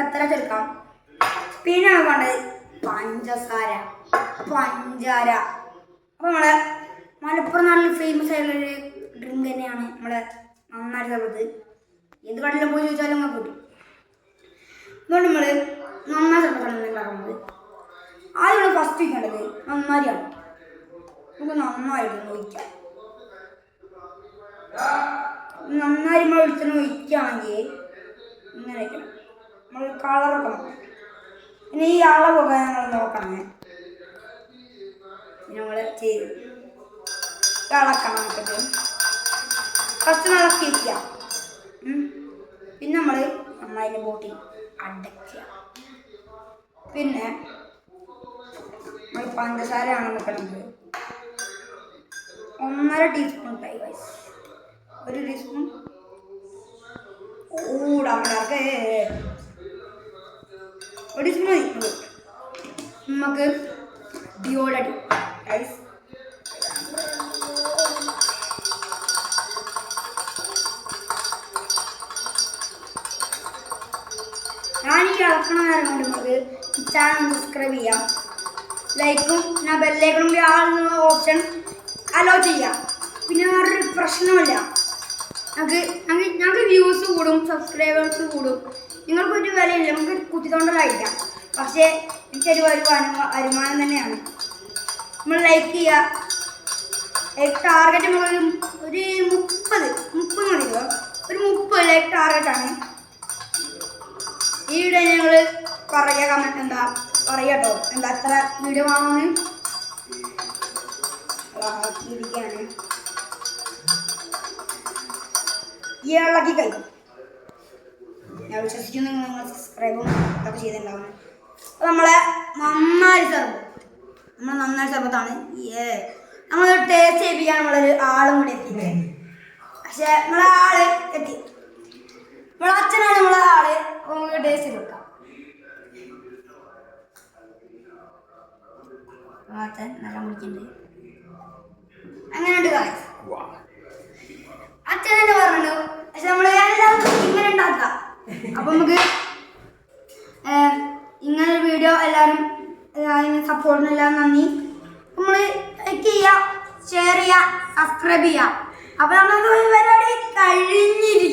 എത്ര ചേർക്കാം. പിന്നെ വേണ്ടത് പഞ്ചസാര. അപ്പോൾ നമ്മളെ മലപ്പുറം നാട്ടിൽ ഫേമസ് ആയിട്ടുള്ളൊരു ഡ്രിങ്ക് തന്നെയാണ് നമ്മളെ നന്നാരി സർബത്ത്. ഏത് കടലിലും പോയി ചോദിച്ചാലും നമുക്ക് കിട്ടും. അതുകൊണ്ട് നമ്മൾ നന്നാരി സർബത്താണ് ഉണ്ടാക്കുന്നത്. ആദ്യം നമ്മൾ ഫസ്റ്റ് വയ്ക്കേണ്ടത് നന്നാരിയാണ്. നമുക്ക് നന്നായിട്ട് ഒഴിക്കാം. നന്നായി നമ്മൾ ഒഴിച്ചൊന്ന് ഒഴിക്കുകയാണെങ്കിൽ ഇങ്ങനെ വയ്ക്കണം. നമ്മൾ കളറൊക്കെ നോക്കണം. പിന്നെ ഈ അളവൊക്കെ ഞങ്ങൾ നോക്കണേ. നമ്മൾ ചെയ്ത് ഇളക്കണം. നമുക്കിത് ഫസ്റ്റ് ഇളക്കി വയ്ക്കുക. പിന്നെ നമ്മൾ നന്നായി ബോട്ടിൽ അടയ്ക്കുക. പിന്നെ നമ്മൾ പഞ്ചസാരയാണ് നോക്കുന്നത്. 1.5 ടീസ്പൂൺ ഇട്ടായി ഗൈസ്. 1 ടീസ്പൂൺ കൂടാതെ 1 ടീസ്പൂൺ മതി. നമുക്ക് ഡിയോഡടി ഗൈസ്. ഞാനീ ഇളക്കണ നേരം കൊണ്ട് നമുക്ക് ചാനൽ സബ്സ്ക്രൈബ് ചെയ്യാം. ലൈക്കും ഞാൻ ബെല്ലൈക്കണും കൂടി ആളുള്ള ഓപ്ഷൻ അലോ ചെയ്യാം. പിന്നെ വേറൊരു പ്രശ്നമില്ല. ഞങ്ങൾക്ക് വ്യൂസ് കൂടും, സബ്സ്ക്രൈബേഴ്സ് കൂടും. നിങ്ങൾക്കൊരു വിലയില്ല, നമുക്ക് കുത്തിത്തോണ്ടലായിരിക്കാം. പക്ഷേ എനിക്കൊരു വരുമാനം തന്നെയാണ്. നമ്മൾ ലൈക്ക് ചെയ്യുക. ലൈക്ക് ടാർഗറ്റ് നമ്മളൊരു 30 മതിയോ? ഒരു 30 ലൈക്ക് ടാർഗറ്റാണ്. ഈ വീഡിയോ ഞങ്ങൾ പറയുക, കമൻറ്റ് എന്താ പറയുക കേട്ടോ. എന്താ എത്ര വീഡിയോ വാങ്ങുമെന്ന് ഇരിക്കുകയാണ്. ഈ ഇളക്കി കഴിയും. ഞാൻ വിശ്വസിക്കുന്നു നിങ്ങൾ സബ്സ്ക്രൈബും ഇതൊക്കെ ചെയ്തിട്ടുണ്ടാവും. അപ്പോൾ നമ്മളെ നന്നാരി സർബത്താണ്. നമ്മളൊരു ടേസ്റ്റ് ചെയ്യിപ്പിക്കാൻ നമ്മളൊരു ആളും കൂടി എത്തിയില്ലേ. പക്ഷേ നമ്മളെ ആള് എത്തി. നമ്മളെ അച്ഛനാണ് നമ്മളെ ആള്. അപ്പോൾ നമുക്ക് ടേസ്റ്റ് ചെയ്ത് കൊടുക്കാം. അച്ഛൻ നല്ല കുടിക്കുന്നുണ്ട്. അങ്ങനെയുണ്ട് ഗൈസ്. അച്ഛൻ തന്നെ പറഞ്ഞു. പക്ഷെ നമ്മൾ എല്ലാവർക്കും ഇങ്ങനെ ഉണ്ടാക്കാം. അപ്പം നമുക്ക് ഇങ്ങനൊരു വീഡിയോ എല്ലാവരും സപ്പോർട്ടിനെല്ലാം നന്ദി. നമ്മൾ ലൈക്ക് ചെയ്യുക, ഷെയർ ചെയ്യുക, സബ്സ്ക്രൈബ് ചെയ്യുക. അപ്പോൾ നമ്മൾ പരിപാടി കഴിഞ്ഞിരിക്കും.